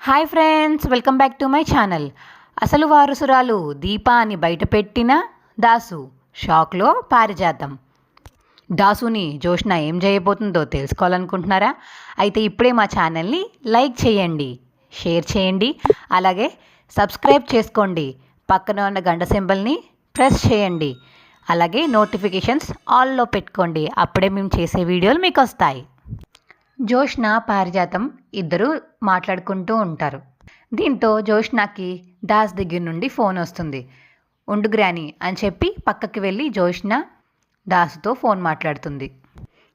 Hi friends, welcome back to my channel. అసలు వారసురాలు దీప అని బయటపెట్టిన దాసు షాక్లో పారిజాతం. దాసుని జోష్న ఏం చేయబోతుందో తెలుసుకోవాలనుకుంటున్నారా? అయితే ఇప్పుడే మా ఛానల్ని లైక్ చేయండి, షేర్ చేయండి, అలాగే సబ్స్క్రైబ్ చేసుకోండి. పక్కన ఉన్న గంట సింబల్ని ప్రెస్ చేయండి, అలాగే నోటిఫికేషన్స్ ఆల్లో పెట్టుకోండి. అప్పుడే మేము చేసే వీడియోలు మీకు వస్తాయి. జోష్న పారిజాతం ఇద్దరు మాట్లాడుకుంటూ ఉంటారు. దీంతో జోష్నకి దాస్ దగ్గర నుండి ఫోన్ వస్తుంది. ఉండు గ్రాని అని చెప్పి పక్కకి వెళ్ళి జోష్న దాసుతో ఫోన్ మాట్లాడుతుంది.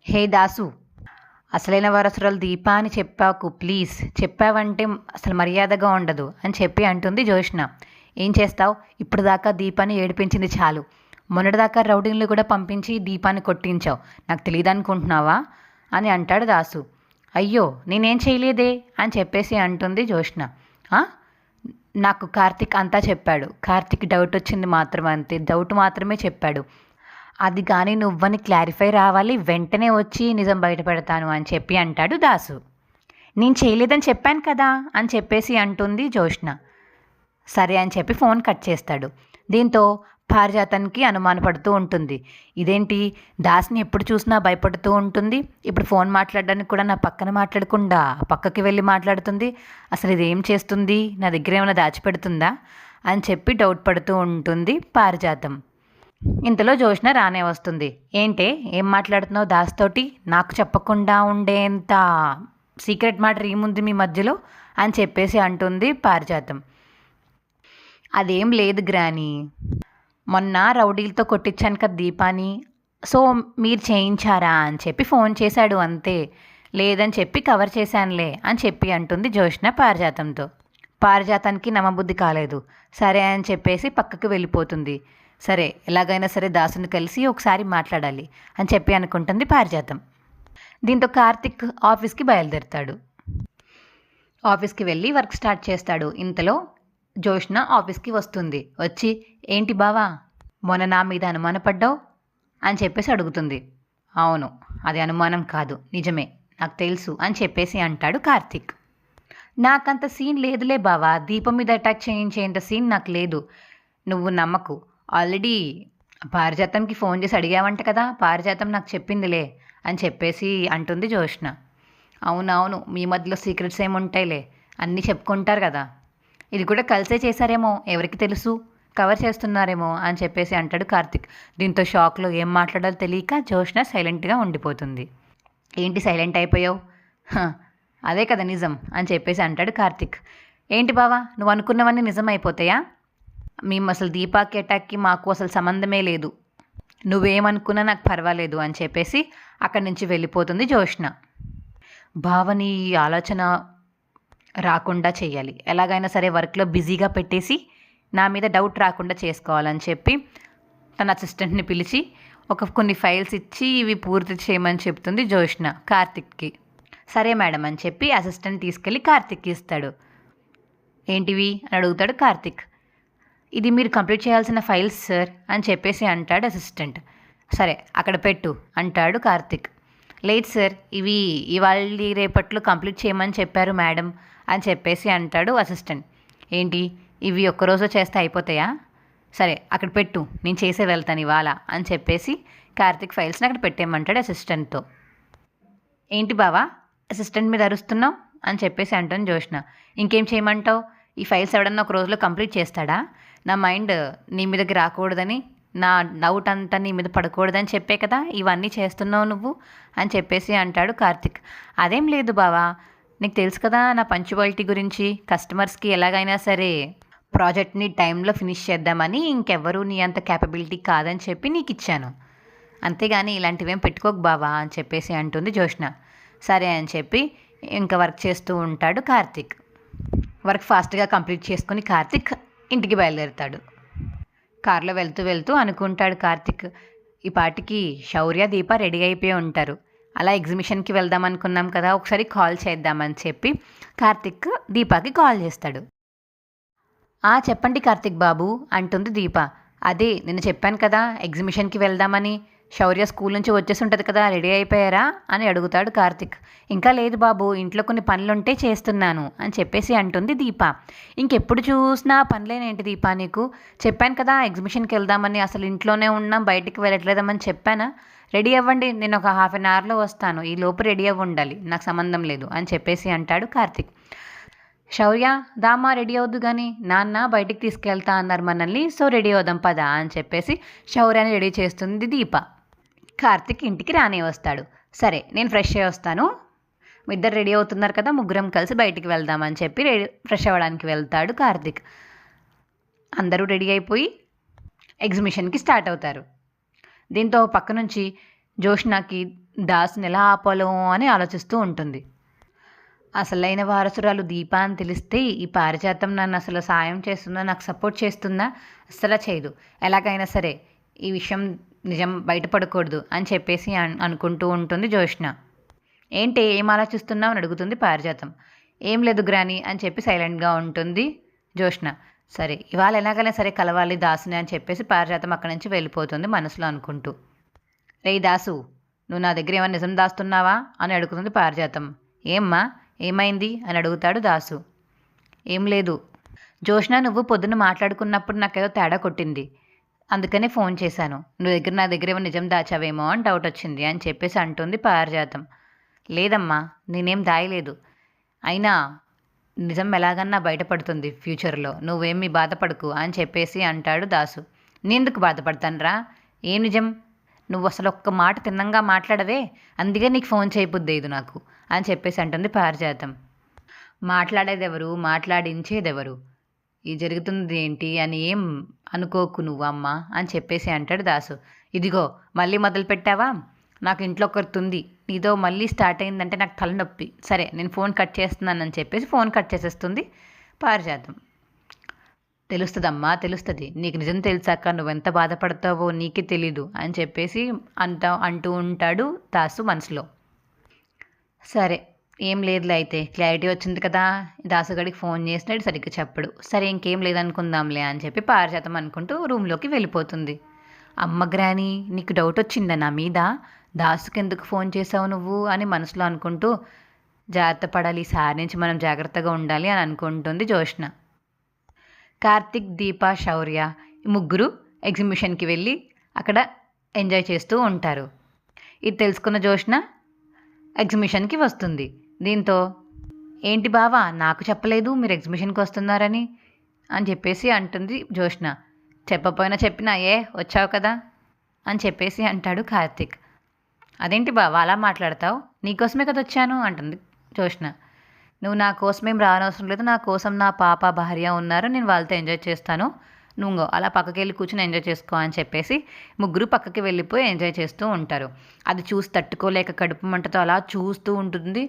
హే దాసు, అసలైన వారసురాలు దీప అని చెప్పాకు, ప్లీజ్ చెప్పావంటే అసలు మర్యాదగా ఉండదు అని చెప్పి అంటుంది జోష్న. ఏం చేస్తావు? ఇప్పుడు దాకా దీపాన్ని ఏడిపించింది చాలు. మొన్నటిదాకా రౌడీలు కూడా పంపించి దీపాన్ని కొట్టించావు. నాకు తెలియదు అనుకుంటున్నావా అని అంటాడు దాసు. అయ్యో, నేనేం చేయలేదే అని చెప్పేసి అంటుంది జోష్న. నాకు కార్తిక్ అంతా చెప్పాడు. కార్తిక్ డౌట్ వచ్చింది మాత్రం, అంతే, డౌట్ మాత్రమే చెప్పాడు. అది కానీ నువ్వని క్లారిఫై రావాలి, వెంటనే వచ్చి నిజం బయటపెడతాను అని చెప్పి అంటాడు దాసు. నేను చేయలేదని చెప్పాను కదా అని చెప్పేసి అంటుంది జోష్న. సరే అని చెప్పి ఫోన్ కట్ చేస్తాడు. దీంతో పారిజాతానికి అనుమానపడుతూ ఉంటుంది. ఇదేంటి, దాస్ని ఎప్పుడు చూసినా భయపడుతూ ఉంటుంది, ఇప్పుడు ఫోన్ మాట్లాడడానికి కూడా నా పక్కన మాట్లాడకుండా పక్కకి వెళ్ళి మాట్లాడుతుంది. అసలు ఇదేం చేస్తుంది, నా దగ్గర ఏమైనా దాచిపెడుతుందా అని చెప్పి డౌట్ పడుతూ ఉంటుంది పారిజాతం. ఇంతలో జోష్న రానే వస్తుంది. ఏంటే, ఏం మాట్లాడుతున్నావు దాస్తోటి? నాకు చెప్పకుండా ఉండేంత సీక్రెట్ మ్యాటర్ ఏముంది మీ మధ్యలో అని చెప్పేసి అంటుంది పారిజాతం. అదేం లేదు గ్రాని, మొన్న రౌడీలతో కొట్టించాను కదా దీపాని, సో మీరు చేయించారా అని చెప్పి ఫోన్ చేశాడు, అంతే, లేదని చెప్పి కవర్ చేశానులే అని చెప్పి అంటుంది జోష్న పారిజాతంతో. పారిజాతానికి నమ్మబుద్ధి కాలేదు. సరే అని చెప్పేసి పక్కకు వెళ్ళిపోతుంది. సరే, ఎలాగైనా సరే దాసుని కలిసి ఒకసారి మాట్లాడాలి అని చెప్పి అనుకుంటుంది పారిజాతం. దీంతో కార్తిక్ ఆఫీస్కి బయలుదేరుతాడు. ఆఫీస్కి వెళ్ళి వర్క్ స్టార్ట్ చేస్తాడు. ఇంతలో జోష్న ఆఫీస్కి వస్తుంది. వచ్చి, ఏంటి బావా, మొన్న నా మీద అనుమానపడ్డావు అని చెప్పేసి అడుగుతుంది. అవును, అది అనుమానం కాదు, నిజమే, నాకు తెలుసు అని చెప్పేసి అంటాడు కార్తిక్. నాకంత సీన్ లేదులే బావా, దీపం మీద అటాక్ చేయించేంత సీన్ నాకు లేదు, నువ్వు నమ్మకు. ఆల్రెడీ పారిజాతంకి ఫోన్ చేసి అడిగావంట కదా, పారిజాతం నాకు చెప్పిందిలే అని చెప్పేసి అంటుంది జోష్న. అవునవును, మీ మధ్యలో సీక్రెట్స్ ఏముంటాయిలే, అన్నీ చెప్పుకుంటారు కదా, ఇది కూడా కలిసే చేశారేమో, ఎవరికి తెలుసు, కవర్ చేస్తున్నారేమో అని చెప్పేసి అంటాడు కార్తిక్. దీంతో షాక్లో ఏం మాట్లాడాలో తెలియక జోష్న సైలెంట్గా ఉండిపోతుంది. ఏంటి సైలెంట్ అయిపోయావు? అదే కదా నిజం అని చెప్పేసి అంటాడు కార్తిక్. ఏంటి బావా, నువ్వు అనుకున్నవన్నీ నిజం అయిపోతాయా? మేము అసలు దీపాకి అటాక్కి మాకు అసలు సంబంధమే లేదు, నువ్వేమనుకున్నా నాకు పర్వాలేదు అని చెప్పేసి అక్కడి నుంచి వెళ్ళిపోతుంది జోష్న. బావని ఆలోచన రాకుండా చేయాలి, ఎలాగైనా సరే వర్క్లో బిజీగా పెట్టేసి నా మీద డౌట్ రాకుండా చేసుకోవాలని చెప్పి తన అసిస్టెంట్ని పిలిచి కొన్ని ఫైల్స్ ఇచ్చి ఇవి పూర్తి చేయమని చెప్తుంది జోష్న కార్తిక్కి. సరే మేడం అని చెప్పి అసిస్టెంట్ తీసుకెళ్ళి కార్తిక్కి ఇస్తాడు. ఏంటివి అని అడుగుతాడు కార్తిక్. ఇది మీరు కంప్లీట్ చేయాల్సిన ఫైల్స్ సార్ అని చెప్పేసి అంటాడు అసిస్టెంట్. సరే అక్కడ పెట్టు అంటాడు కార్తిక్. లేదు సార్, ఇవి ఇవాళ రేపట్లో కంప్లీట్ చేయమని చెప్పారు మేడం అని చెప్పేసి అంటాడు అసిస్టెంట్. ఏంటి, ఇవి ఒక్కరోజు చేస్తే అయిపోతాయా? సరే అక్కడ పెట్టు, నేను చేసే వెళ్తాను ఇవాళ అని చెప్పేసి కార్తిక్ ఫైల్స్ని అక్కడ పెట్టేయమంటాడు అసిస్టెంట్తో. ఏంటి బావా, అసిస్టెంట్ మీద అరుస్తున్నావు అని చెప్పేసి అంటాను జోష్న. ఇంకేం చేయమంటావు, ఈ ఫైల్స్ ఎవడన్నా ఒక రోజులో కంప్లీట్ చేస్తాడా? నా మైండ్ నీ మీదకి రాకూడదని, నా డౌట్ అంతా నీ మీద పడకూడదని చెప్పే కదా ఇవన్నీ చేస్తున్నావు నువ్వు అని చెప్పేసి అంటాడు కార్తిక్. అదేం లేదు బావా, నీకు తెలుసు కదా నా పంచువాలిటీ గురించి, కస్టమర్స్కి ఎలాగైనా సరే ప్రాజెక్ట్ని టైంలో ఫినిష్ చేద్దామని, ఇంకెవ్వరూ నీ అంత క్యాపబిలిటీ కాదని చెప్పి నీకు ఇచ్చాను, అంతేగాని ఇలాంటివేం పెట్టుకోకు బావా అని చెప్పేసి అంటుంది జోష్న. సరే అని చెప్పి ఇంకా వర్క్ చేస్తూ ఉంటాడు కార్తిక్. వర్క్ ఫాస్ట్గా కంప్లీట్ చేసుకుని కార్తిక్ ఇంటికి బయలుదేరుతాడు. కారులో వెళ్తూ వెళ్తూ అనుకుంటాడు కార్తిక్, ఈ పాటికి శౌర్య దీప రెడీ అయిపోయి ఉంటారు, అలా ఎగ్జిబిషన్కి వెళ్దాం అనుకున్నాం కదా, ఒకసారి కాల్ చేద్దామని చెప్పి కార్తిక్ దీపాకి కాల్ చేస్తాడు. చెప్పండి కార్తిక్ బాబు అంటుంది దీప. అదే నేను చెప్పాను కదా ఎగ్జిబిషన్కి వెళ్దామని, శౌర్య స్కూల్ నుంచి వచ్చేసి ఉంటుంది కదా, రెడీ అయిపోయారా అని అడుగుతాడు కార్తిక్. ఇంకా లేదు బాబు, ఇంట్లో కొన్ని పనులుంటే చేస్తున్నాను అని చెప్పేసి అంటుంది దీప. ఇంకెప్పుడు చూసినా పనులేనేంటి దీప నీకు? చెప్పాను కదా ఎగ్జిబిషన్కి వెళ్దామని, అసలు ఇంట్లోనే ఉన్నాం బయటికి వెళ్ళట్లేదామని చెప్పానా? రెడీ అవ్వండి, నేను ఒక హాఫ్ అన్ అవర్లో వస్తాను, ఈ లోపు రెడీ అవ్వ ఉండాలి, నాకు సంబంధం లేదు అని చెప్పేసి అంటాడు కార్తిక్. శౌర్య దామా రెడీ అవుద్దు కానీ నాన్న బయటికి తీసుకెళ్తా అన్నారు మనల్ని, సో రెడీ అవుదాం పదా అని చెప్పేసి శౌర్యాన్ని రెడీ చేస్తుంది దీప. కార్తిక్ ఇంటికి రానే వస్తాడు. సరే నేను ఫ్రెష్ అయ్యి వస్తాను, మీ ఇద్దరు రెడీ అవుతున్నారు కదా, ముగ్గురం కలిసి బయటికి వెళ్దామని చెప్పి ఫ్రెష్ అవ్వడానికి వెళ్తాడు కార్తిక్. అందరూ రెడీ అయిపోయి ఎగ్జిబిషన్కి స్టార్ట్ అవుతారు. దీంతో పక్క నుంచి జోష్నాకి దాసుని ఎలా ఆపాలో అని ఆలోచిస్తూ ఉంటుంది. అసలైన వారసురాలు దీప అని తెలిస్తే ఈ పారిజాతం నన్ను అసలు సాయం చేస్తుందా, నాకు సపోర్ట్ చేస్తుందా? అస్సలు చేయదు. ఎలాగైనా సరే ఈ విషయం నిజం బయటపడకూడదు అని చెప్పేసి అనుకుంటూ ఉంటుంది జోష్న. ఏంటి ఏం ఆలోచిస్తున్నావు అని అడుగుతుంది పారిజాతం. ఏం లేదు గ్రాని అని చెప్పి సైలెంట్గా ఉంటుంది జోష్న. సరే ఇవాళ ఎలాగైనా సరే కలవాలి దాసుని అని చెప్పేసి పారిజాతం అక్కడి నుంచి వెళ్ళిపోతుంది మనసులో అనుకుంటూ. రే దాసు, నువ్వు నా దగ్గర ఏమైనా నిజం దాస్తున్నావా అని అడుగుతుంది పారిజాతం. ఏమ్మా ఏమైంది అని అడుగుతాడు దాసు. ఏం లేదు జోష్న, నువ్వు పొద్దున్న మాట్లాడుకున్నప్పుడు నాకేదో తేడా కొట్టింది, అందుకనే ఫోన్ చేశాను, నా దగ్గర ఏమో నిజం దాచావేమో అని డౌట్ వచ్చింది అని చెప్పేసి అంటుంది పారిజాతం. లేదమ్మా నేనేం దాయలేదు, అయినా నిజం ఎలాగన్నా బయటపడుతుంది ఫ్యూచర్లో, నువ్వేమీ బాధపడకు అని చెప్పేసి అంటాడు దాసు. నేనెందుకు బాధపడతానురా, ఏ నిజం? నువ్వు అసలు ఒక్క మాట తిన్నంగా మాట్లాడవే, అందుకే నీకు ఫోన్ చేయబుద్దేదు నాకు అని చెప్పేసి అంటుంది పారిజాతం. మాట్లాడేదెవరు, మాట్లాడించేదెవరు, ఈ జరుగుతుంది ఏంటి అని ఏం అనుకోకు నువ్వు అమ్మ అని చెప్పేసి అంటాడు దాసు. ఇదిగో మళ్ళీ మొదలు పెట్టావా, నాకు ఇంట్లో ఒకరితుంది, నీతో మళ్ళీ స్టార్ట్ అయిందంటే నాకు తలనొప్పి, సరే నేను ఫోన్ కట్ చేస్తున్నానని చెప్పేసి ఫోన్ కట్ చేసేస్తుంది పారిజాతం. తెలుస్తుందమ్మా తెలుస్తుంది, నీకు నిజం తెలిసాక నువ్వెంత బాధపడతావో నీకే తెలీదు అని చెప్పేసి అంటూ ఉంటాడు దాసు మనసులో. సరే ఏం లేదులే, అయితే క్లారిటీ వచ్చింది కదా, దాసుగడికి ఫోన్ చేసినాడు సరిగ్గా చెప్పడు, సరే ఇంకేం లేదనుకుందాంలే అని చెప్పి పారిజాతం అనుకుంటూ రూమ్లోకి వెళ్ళిపోతుంది. అమ్మ గ్రాని నీకు డౌట్ వచ్చిందా నా మీద, దాసుకి ఎందుకు ఫోన్ చేసావు నువ్వు అని మనసులో అనుకుంటూ జాగ్రత్త పడాలి, ఈసారి నుంచి మనం జాగ్రత్తగా ఉండాలి అని అనుకుంటుంది జోష్న. కార్తిక్, దీప, శౌర్య ముగ్గురు ఎగ్జిబిషన్కి వెళ్ళి అక్కడ ఎంజాయ్ చేస్తూ ఉంటారు. ఇది తెలుసుకున్న జోష్న ఎగ్జిబిషన్కి వస్తుంది. దీంతో ఏంటి బావా నాకు చెప్పలేదు మీరు ఎగ్జిబిషన్కి వస్తున్నారని అని చెప్పేసి అంటుంది జోష్న. చెప్పపోయినా చెప్పినా వచ్చావు కదా అని చెప్పేసి అంటాడు కార్తిక్. అదేంటి బావా అలా మాట్లాడతావు, నీకోసమే కదా వచ్చాను అంటుంది జోష్న. నువ్వు నా కోసమేం రానవసరం లేదు, నా కోసం నా పాప భార్య ఉన్నారు, నేను వాళ్ళతో ఎంజాయ్ చేస్తాను, నువ్వు అలా పక్కకి వెళ్ళి కూర్చొని ఎంజాయ్ చేసుకో అని చెప్పేసి ముగ్గురు పక్కకి వెళ్ళిపోయి ఎంజాయ్ చేస్తూ ఉంటారు. అది చూసి తట్టుకోలేక కడుపు మంటతో అలా చూస్తూ ఉంటుంది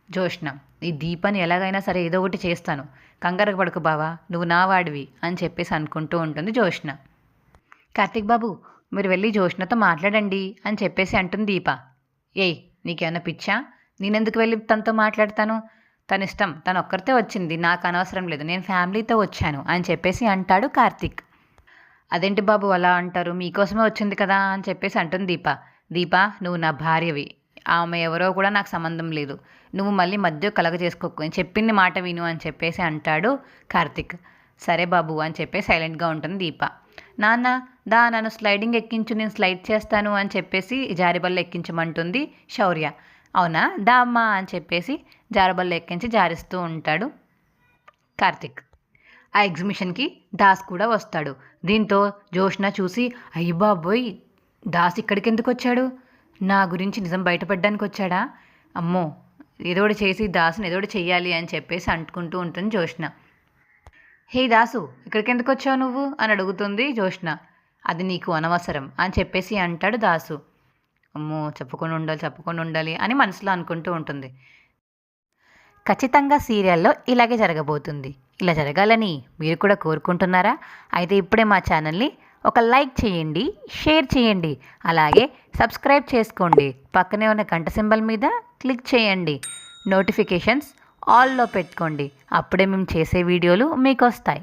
జోష్న. ఈ దీపాన్ని ఎలాగైనా సరే ఏదో ఒకటి చేస్తాను, కంగారు పడకు బావా, నువ్వు నా వాడివి అని చెప్పేసి అనుకుంటూ ఉంటుంది జోష్న. కార్తిక్ బాబు మీరు వెళ్ళి జోష్నతో మాట్లాడండి అని చెప్పేసి అంటుంది దీప. నీకేమైనా పిచ్చా, నేనెందుకు వెళ్ళి తనతో మాట్లాడతాను, తన ఇష్టం, తను ఒక్కరితే వచ్చింది, నాకు అనవసరం లేదు, నేను ఫ్యామిలీతో వచ్చాను అని చెప్పేసి అంటాడు కార్తిక్. అదేంటి బాబు అలా అంటారు, మీకోసమే వచ్చింది కదా అని చెప్పేసి అంటుంది దీప. దీప నువ్వు నా భార్యవి, ఆమె ఎవరో కూడా నాకు సంబంధం లేదు, నువ్వు మళ్ళీ మధ్య కలగ చేసుకోకు, చెప్పింది మాట విను అని చెప్పేసి అంటాడు కార్తిక్. సరే బాబు అని చెప్పేసి సైలెంట్గా ఉంటుంది దీప. నాన్న నన్ను స్లైడింగ్ ఎక్కించు, నేను స్లైడ్ చేస్తాను అని చెప్పేసి జారిబల్ల ఎక్కించమంటుంది శౌర్య. అవునా దా అమ్మా అని చెప్పేసి జారబల్ల ఎక్కించి జారిస్తూ ఉంటాడు కార్తిక్. ఆ ఎగ్జిబిషన్కి దాస్ కూడా వస్తాడు. దీంతో జోష్న చూసి అయ్య బాబోయ్ దాస్ ఇక్కడికి ఎందుకు వచ్చాడు, నా గురించి నిజం బయటపడడానికి వచ్చాడా, అమ్మో ఏదోటి చేసి దాసుని ఏదోటి చెయ్యాలి అని చెప్పేసి అంటుకుంటూ ఉంటుంది జోష్న. హే దాసు ఇక్కడికి ఎందుకు వచ్చావు నువ్వు అని అడుగుతుంది జోష్న. అది నీకు అనవసరం అని చెప్పేసి అంటాడు దాసు. అమ్మో చెప్పకుండా ఉండాలి అని మనసులో అనుకుంటూ ఉంటుంది. ఖచ్చితంగా సీరియల్లో ఇలాగే జరగబోతుంది. ఇలా జరగాలని మీరు కూడా కోరుకుంటున్నారా? అయితే ఇప్పుడే మా ఛానల్ని ఒక లైక్ చేయండి, షేర్ చేయండి, అలాగే సబ్స్క్రైబ్ చేసుకోండి. పక్కనే ఉన్న గంట సింబల్ మీద క్లిక్ చేయండి. నోటిఫికేషన్స్ ఆల్లో పెట్టుకోండి, అప్పుడే మేము చేసే వీడియోలు మీకు వస్తాయి.